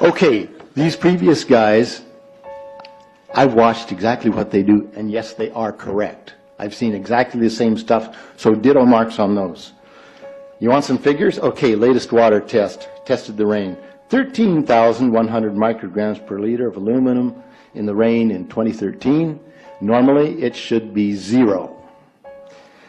Okay, these previous guys, I watched exactly what they do, and yes, they are correct. I've seen exactly the same stuff, so ditto marks on those. You want some figures? Okay, latest water test, tested the rain. 13,100 micrograms per liter of aluminum in the rain in 2013. Normally, it should be 0.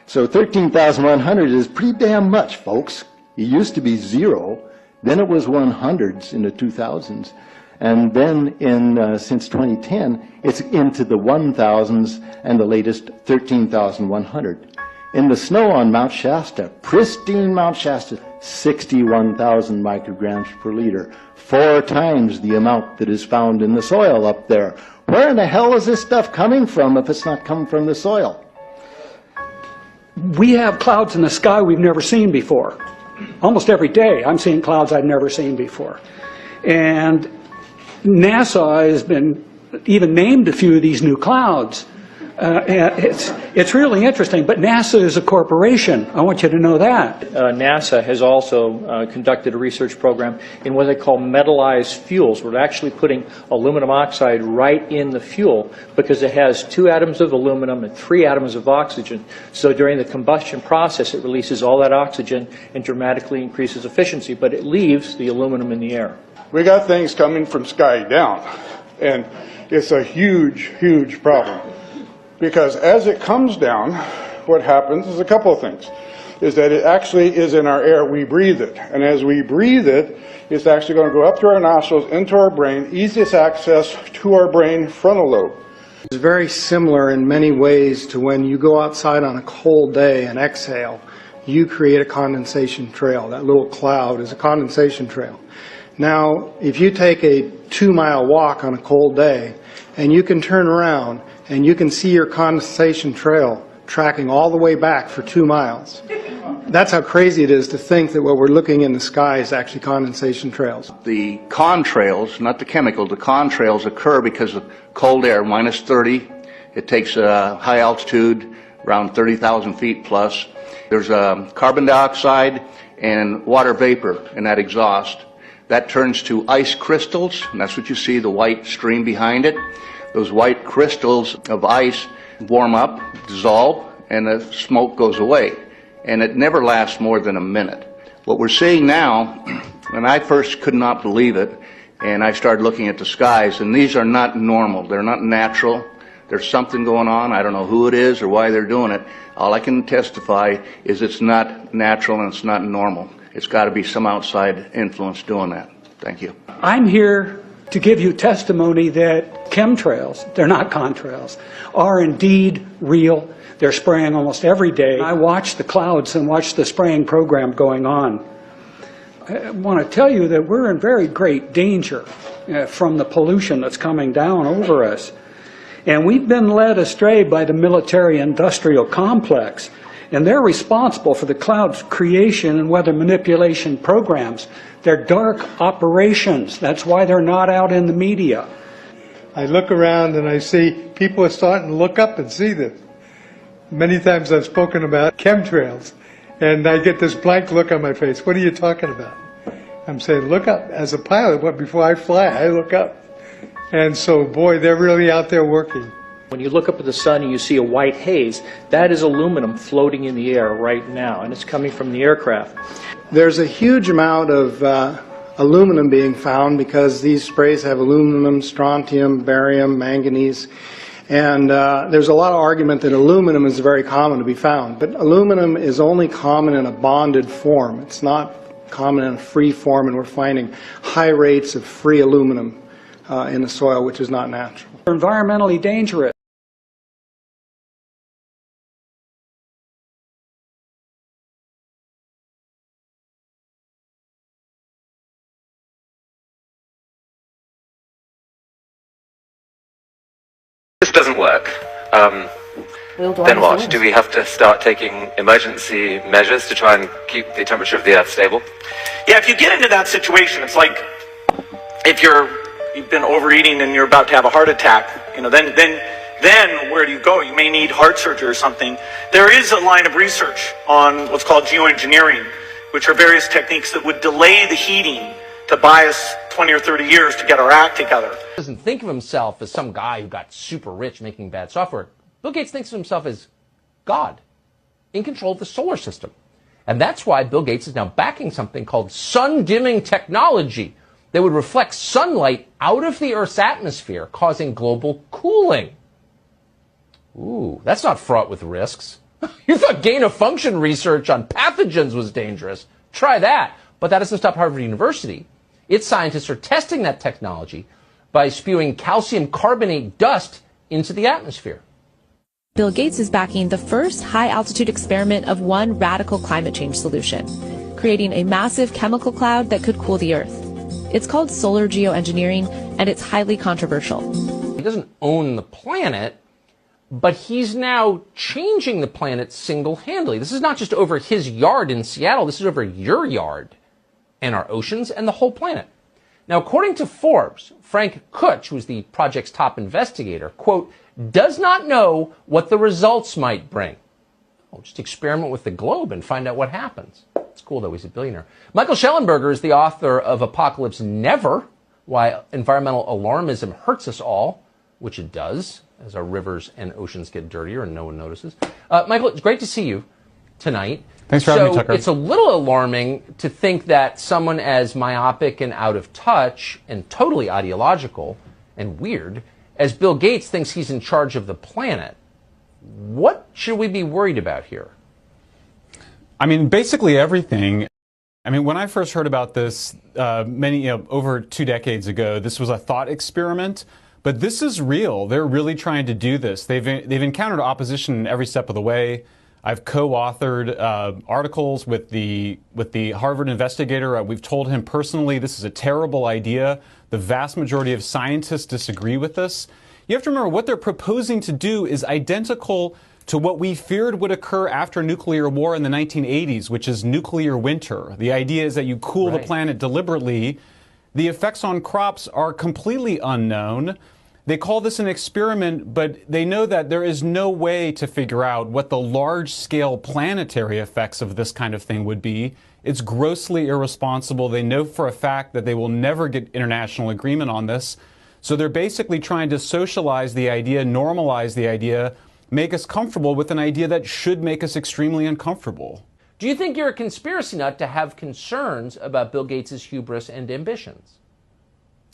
So 13,100 is pretty damn much, folks. It used to be 0, then it was 100s in the 2000s, and then since 2010, it's into the 1,000s and the latest 13,100. In the snow on Mount Shasta, pristine Mount Shasta, 61,000 micrograms per liter, 4 times the amount that is found in the soil up there. Where in the hell is this stuff coming from if it's not coming from the soil? We have clouds in the sky we've never seen before. Almost every day I'm seeing clouds I've never seen before. And NASA has been even named a few of these new clouds. It's really interesting, but NASA is a corporation. I want you to know that. NASA has also conducted a research program in what they call metallized fuels. We're actually putting aluminum oxide right in the fuel because it has 2 atoms of aluminum and 3 atoms of oxygen. So during the combustion process, it releases all that oxygen and dramatically increases efficiency, but it leaves the aluminum in the air. We got things coming from sky down, and it's a huge, huge problem. Because as it comes down, what happens is a couple of things. Is that it actually is in our air, we breathe it. And as we breathe it, it's actually going to go up through our nostrils, into our brain, easiest access to our brain frontal lobe. It's very similar in many ways to when you go outside on a cold day and exhale, you create a condensation trail. That little cloud is a condensation trail. Now, if you take a 2-mile walk on a cold day, and you can turn around and you can see your condensation trail tracking all the way back for 2 miles. That's how crazy it is to think that what we're looking in the sky is actually condensation trails. The contrails, not the chemical, the contrails occur because of cold air, minus 30. It takes a high altitude, around 30,000 feet plus. There's carbon dioxide and water vapor in that exhaust. That turns to ice crystals, and that's what you see, the white stream behind it. Those white crystals of ice warm up, dissolve, and the smoke goes away. And it never lasts more than a minute. What we're seeing now, and I first could not believe it, and I started looking at the skies, and these are not normal. They're not natural. There's something going on. I don't know who it is or why they're doing it. All I can testify is it's not natural and it's not normal. It's got to be some outside influence doing that. Thank you. I'm here to give you testimony that chemtrails, they're not contrails, are indeed real. They're spraying almost every day. I watch the clouds and watch the spraying program going on. I want to tell you that we're in very great danger from the pollution that's coming down over us. And we've been led astray by the military-industrial complex, and they're responsible for the cloud's creation and weather manipulation programs. They're dark operations. That's why they're not out in the media. I look around and I see people are starting to look up and see this. Many times I've spoken about chemtrails, and I get this blank look on my face. What are you talking about? I'm saying, look up. As a pilot, before I fly, I look up. And so, boy, they're really out there working. When you look up at the sun and you see a white haze, that is aluminum floating in the air right now, and it's coming from the aircraft. There's a huge amount of aluminum being found because these sprays have aluminum, strontium, barium, manganese, and there's a lot of argument that aluminum is very common to be found, but aluminum is only common in a bonded form. It's not common in a free form, and we're finding high rates of free aluminum in the soil, which is not natural. They're environmentally dangerous. This doesn't work. Then what? Do we have to start taking emergency measures to try and keep the temperature of the Earth stable? Yeah, if you get into that situation, it's like if you've been overeating and you're about to have a heart attack, then where do you go? You may need heart surgery or something. There is a line of research on what's called geoengineering, which are various techniques that would delay the heating to buy us 20 or 30 years to get our act together. He doesn't think of himself as some guy who got super rich making bad software. Bill Gates thinks of himself as God, in control of the solar system. And that's why Bill Gates is now backing something called sun-dimming technology that would reflect sunlight out of the Earth's atmosphere, causing global cooling. Ooh, that's not fraught with risks. You thought gain-of-function research on pathogens was dangerous. Try that. But that doesn't stop Harvard University. Its scientists are testing that technology by spewing calcium carbonate dust into the atmosphere. Bill Gates is backing the first high-altitude experiment of one radical climate change solution, creating a massive chemical cloud that could cool the Earth. It's called solar geoengineering, and it's highly controversial. He doesn't own the planet, but he's now changing the planet single-handedly. This is not just over his yard in Seattle. This is over your yard and our oceans and the whole planet. Now, according to Forbes, Frank Kutch, who's the project's top investigator, quote, does not know what the results might bring. Oh, just experiment with the globe and find out what happens. It's cool, though. He's a billionaire. Michael Schellenberger is the author of Apocalypse Never, Why Environmental Alarmism Hurts Us All, which it does, as our rivers and oceans get dirtier and no one notices. Michael, it's great to see you tonight. Thanks for having me, Tucker. It's a little alarming to think that someone as myopic and out of touch and totally ideological and weird as Bill Gates thinks he's in charge of the planet. What should we be worried about here? I mean, basically everything. I mean, when I first heard about this over 2 decades ago, this was a thought experiment. But this is real. They're really trying to do this. They've encountered opposition every step of the way. I've co-authored articles with the Harvard investigator. We've told him personally this is a terrible idea. The vast majority of scientists disagree with this. You have to remember what they're proposing to do is identical to what we feared would occur after nuclear war in the 1980s, which is nuclear winter. The idea is that you cool the planet deliberately. The effects on crops are completely unknown. They call this an experiment, but they know that there is no way to figure out what the large-scale planetary effects of this kind of thing would be. It's grossly irresponsible. They know for a fact that they will never get international agreement on this. So they're basically trying to socialize the idea, normalize the idea, make us comfortable with an idea that should make us extremely uncomfortable. Do you think you're a conspiracy nut to have concerns about Bill Gates' hubris and ambitions?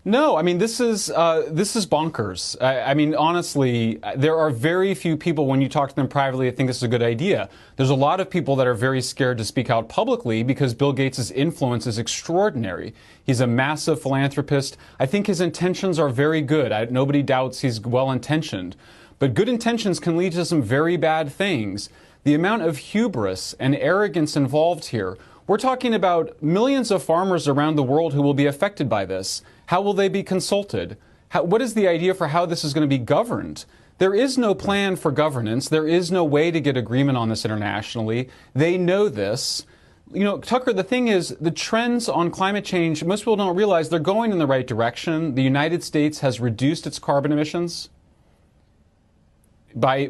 No, I mean, this is bonkers. I mean, honestly, there are very few people, when you talk to them privately, that think this is a good idea. There's a lot of people that are very scared to speak out publicly because Bill Gates' influence is extraordinary. He's a massive philanthropist. I think his intentions are very good. Nobody doubts he's well-intentioned. But good intentions can lead to some very bad things. The amount of hubris and arrogance involved here, we're talking about millions of farmers around the world who will be affected by this. How will they be consulted? What is the idea for how this is going to be governed? There is no plan for governance. There is no way to get agreement on this internationally. They know this. You know, Tucker, the thing is, the trends on climate change, most people don't realize they're going in the right direction. The United States has reduced its carbon emissions by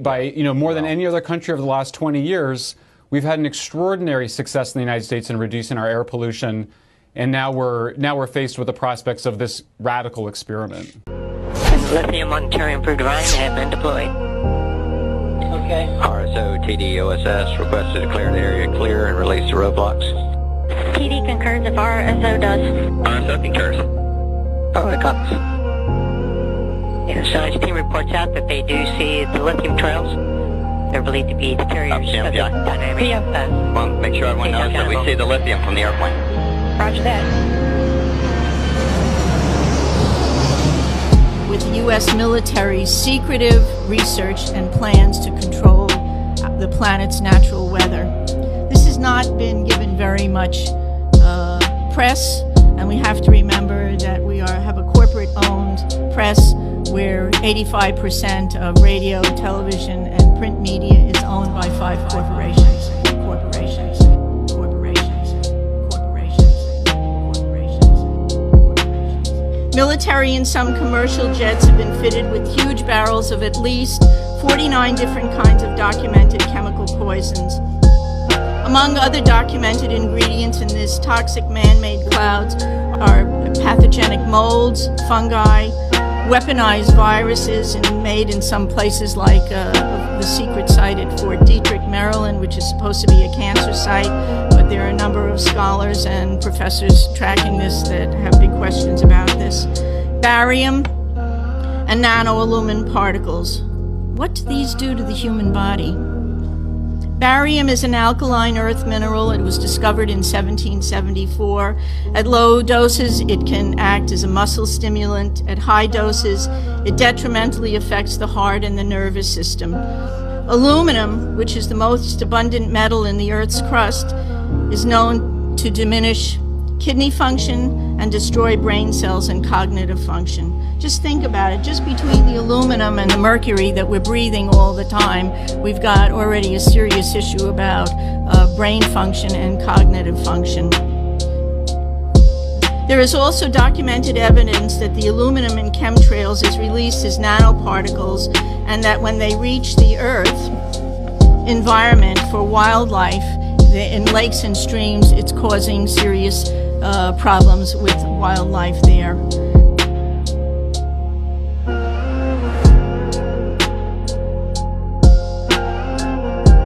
more than any other country over the last 20 years. We've had an extraordinary success in the United States in reducing our air pollution, and now we're faced with the prospects of this radical experiment. Lithium on Terran-approved device have been deployed. Okay. RSO TDOSS requested to declare the area clear and release the roadblocks. TD concurs if RSO does. RSO concurs. Over copies. Yeah, so his team reports out that they do see the lithium trails. They're believed to be the carriers of the dynamic. Well, make sure everyone knows that we see the lithium from the airplane. Roger that. With the U.S. military's secretive research and plans to control the planet's natural weather. This has not been given very much press, and we have to remember that we have a corporate-owned press where 85% of radio, television, and print media is owned by 5 corporations. Military and some commercial jets have been fitted with huge barrels of at least 49 different kinds of documented chemical poisons. Among other documented ingredients in this toxic man-made clouds are pathogenic molds, fungi, weaponized viruses, and made in some places like the secret site at Fort Detrick, Maryland, which is supposed to be a cancer site, but there are a number of scholars and professors tracking this that have big questions about this. Barium and nanoalumin particles. What do these do to the human body? Barium is an alkaline earth mineral. It was discovered in 1774. At low doses, it can act as a muscle stimulant. At high doses, it detrimentally affects the heart and the nervous system. Aluminum, which is the most abundant metal in the Earth's crust, is known to diminish kidney function and destroy brain cells and cognitive function. Just think about it. Just between the aluminum and the mercury that we're breathing all the time, we've got already a serious issue about brain function and cognitive function. There is also documented evidence that the aluminum in chemtrails is released as nanoparticles, and that when they reach the Earth environment for wildlife, in lakes and streams, it's causing serious problems with wildlife there.